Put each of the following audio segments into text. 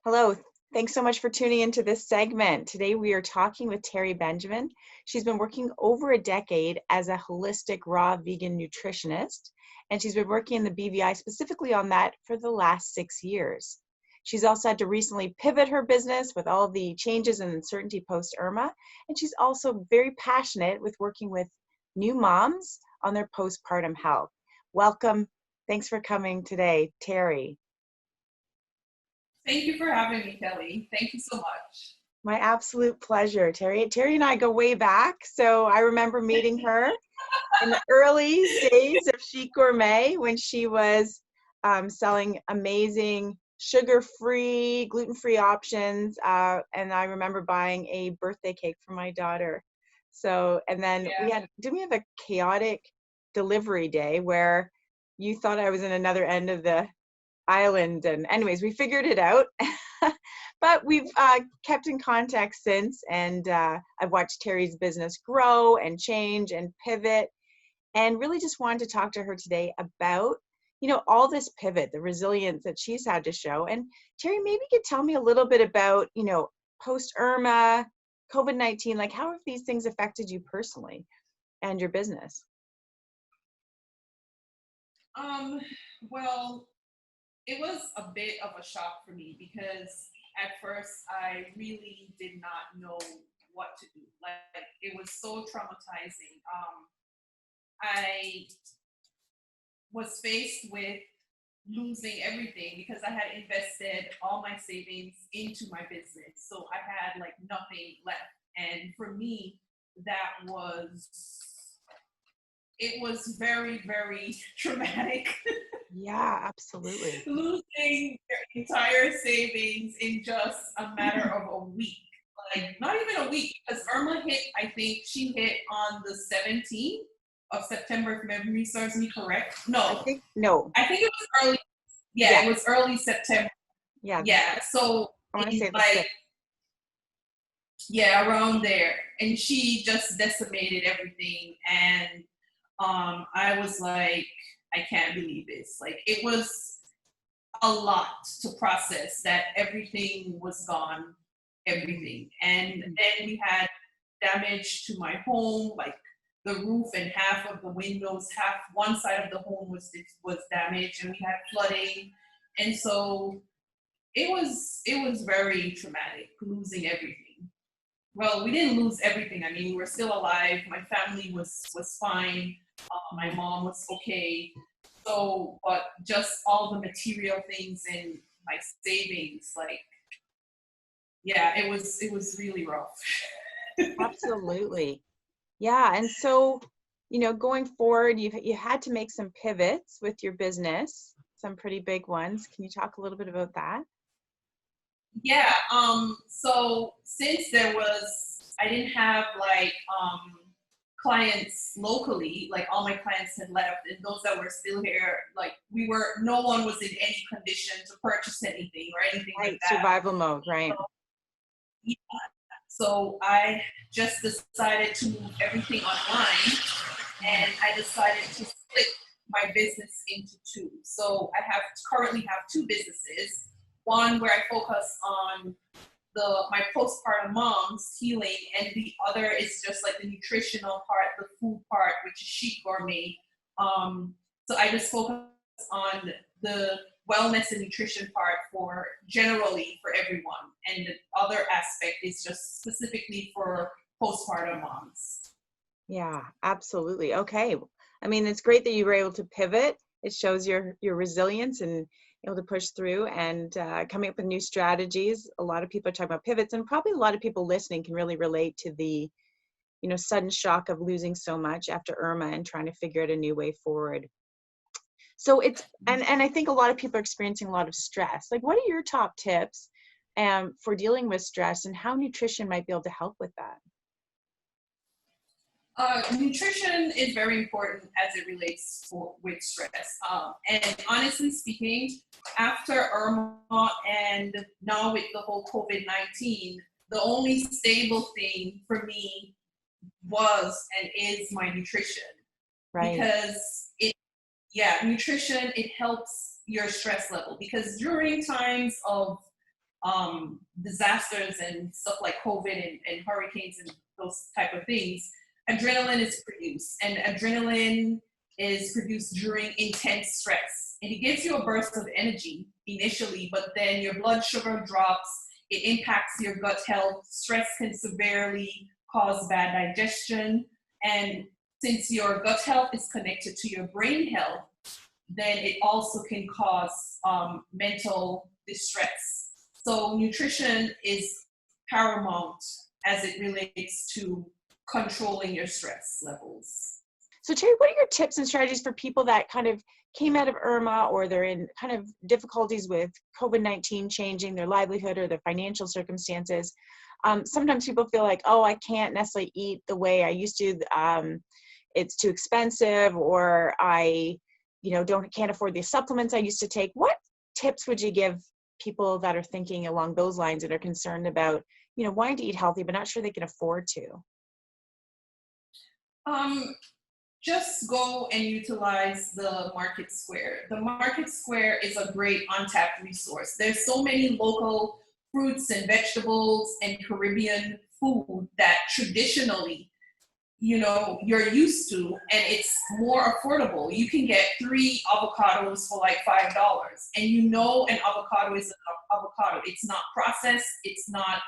Hello. Thanks so much for tuning into this segment. Today we are talking with Terri Benjamin. She's been working over a decade as a holistic raw vegan nutritionist, and she's been working in the BVI specifically on that for the last 6 years. She's also had to recently pivot her business with all the changes and uncertainty post Irma, and she's also very passionate with working with new moms on their postpartum health. Welcome. Thanks for coming today, Terri. Thank you for having me, Kelly. Thank you so much. My absolute pleasure, Terri. Terri and I go way back. So I remember meeting her in the early days of Chic Gourmet when she was selling amazing sugar-free, gluten-free options. And I remember buying a birthday cake for my daughter. So, and then didn't we have a chaotic delivery day where you thought I was in another end of the island, and anyways, we figured it out. But we've kept in contact since, and I've watched Terri's business grow and change and pivot, and really just wanted to talk to her today about, all this pivot, the resilience that she's had to show. And Terri, maybe you could tell me a little bit about, post Irma, COVID-19, like how have these things affected you personally and your business? Well, it was a bit of a shock for me because at first I really did not know what to do. Like, it was so traumatizing. I was faced with losing everything because I had invested all my savings into my business. So I had like nothing left. And for me, it was very, very traumatic. Yeah, absolutely. Losing your entire savings in just a matter of a week. Like, not even a week, because Irma hit, I think she hit on the 17th of September, if memory serves me correct. I think it was early. Yeah, it was early September. Yeah. So I want to say like, around there. And she just decimated everything. And I was like, I can't believe this. Like, it was a lot to process that everything was gone, everything. And then we had damage to my home, like the roof and half of the windows, one side of the home was damaged, and we had flooding. And so it was very traumatic, losing everything. Well, we didn't lose everything. I mean, we were still alive. My family was fine. My mom was okay. So, but just all the material things and my savings, like, it was really rough. Absolutely. Yeah. And so, going forward, you had to make some pivots with your business, some pretty big ones. Can you talk a little bit about that? Yeah. So since I didn't have like clients locally, like all my clients had left, and those that were still here, like no one was in any condition to purchase anything or anything like that. Survival mode, right? So I just decided to move everything online, and I decided to split my business into two. So I currently have two businesses. One where I focus on my postpartum moms healing, and the other is just like the nutritional part, the food part, which is Chic Gourmet. So I just focus on the wellness and nutrition part generally for everyone, and the other aspect is just specifically for postpartum moms. Yeah, absolutely. Okay. I mean, it's great that you were able to pivot. It shows your resilience and able to push through and coming up with new strategies. A lot of people are talking about pivots, and probably a lot of people listening can really relate to the, sudden shock of losing so much after Irma and trying to figure out a new way forward. So and I think a lot of people are experiencing a lot of stress. Like, what are your top tips for dealing with stress, and how nutrition might be able to help with that? Nutrition is very important as it relates with stress. And honestly speaking, after Irma and now with the whole COVID-19, the only stable thing for me was and is my nutrition. Right. Because nutrition, it helps your stress level. Because during times of disasters and stuff like COVID and hurricanes and those type of things, adrenaline is produced, and adrenaline is produced during intense stress. And it gives you a burst of energy initially, but then your blood sugar drops, it impacts your gut health. Stress can severely cause bad digestion. And since your gut health is connected to your brain health, then it also can cause mental distress. So nutrition is paramount as it relates to controlling your stress levels. So Terri, what are your tips and strategies for people that kind of came out of Irma, or they're in kind of difficulties with COVID-19 changing their livelihood or their financial circumstances? Sometimes people feel like, oh, I can't necessarily eat the way I used to. It's too expensive, or I, can't afford the supplements I used to take. What tips would you give people that are thinking along those lines and are concerned about, wanting to eat healthy, but not sure they can afford to? Just go and utilize the Market Square. The Market Square is a great untapped resource. There's so many local fruits and vegetables and Caribbean food that traditionally, you're used to, and it's more affordable. You can get 3 avocados for like $5, and an avocado is an avocado. It's not processed, it's not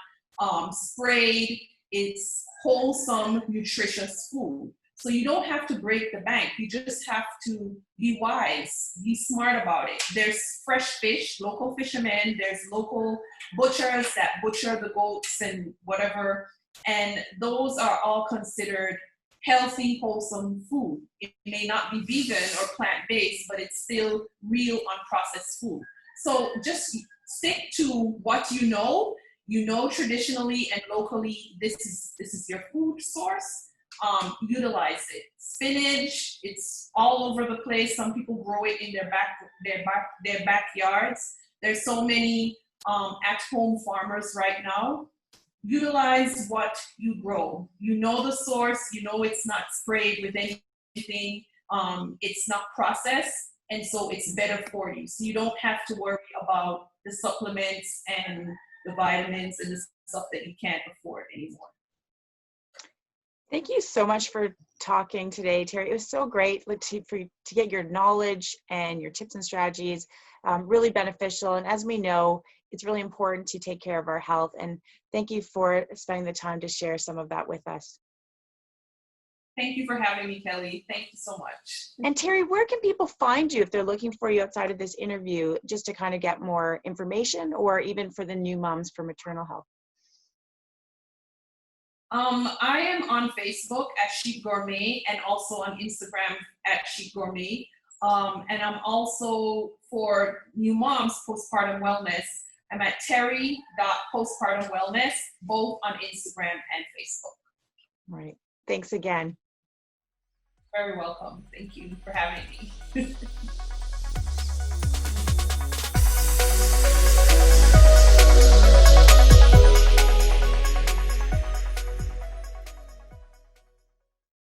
sprayed, it's wholesome, nutritious food. So you don't have to break the bank. You just have to be wise, be smart about it. There's fresh fish, local fishermen, there's local butchers that butcher the goats and whatever. And those are all considered healthy, wholesome food. It may not be vegan or plant-based, but it's still real unprocessed food. So just stick to what you know traditionally and locally. This is your food source. Utilize it. Spinach, it's all over the place. Some people grow it in their backyards. There's so many at-home farmers right now. Utilize what you grow. The source. It's not sprayed with anything. It's not processed, and so it's better for you. So you don't have to worry about the supplements and the vitamins and the stuff that you can't afford anymore. Thank you so much for talking today, Terri. It was so great to get your knowledge and your tips and strategies, really beneficial. And as we know, it's really important to take care of our health. And thank you for spending the time to share some of that with us. Thank you for having me, Kelly. Thank you so much. And Terri, where can people find you if they're looking for you outside of this interview, just to kind of get more information, or even for the new moms for maternal health? I am on Facebook at Chic Gourmet, and also on Instagram at Chic Gourmet. And I'm also, for new moms, postpartum wellness, I'm at terri.postpartumwellness, both on Instagram and Facebook. Right. Thanks again. Very welcome. Thank you for having me.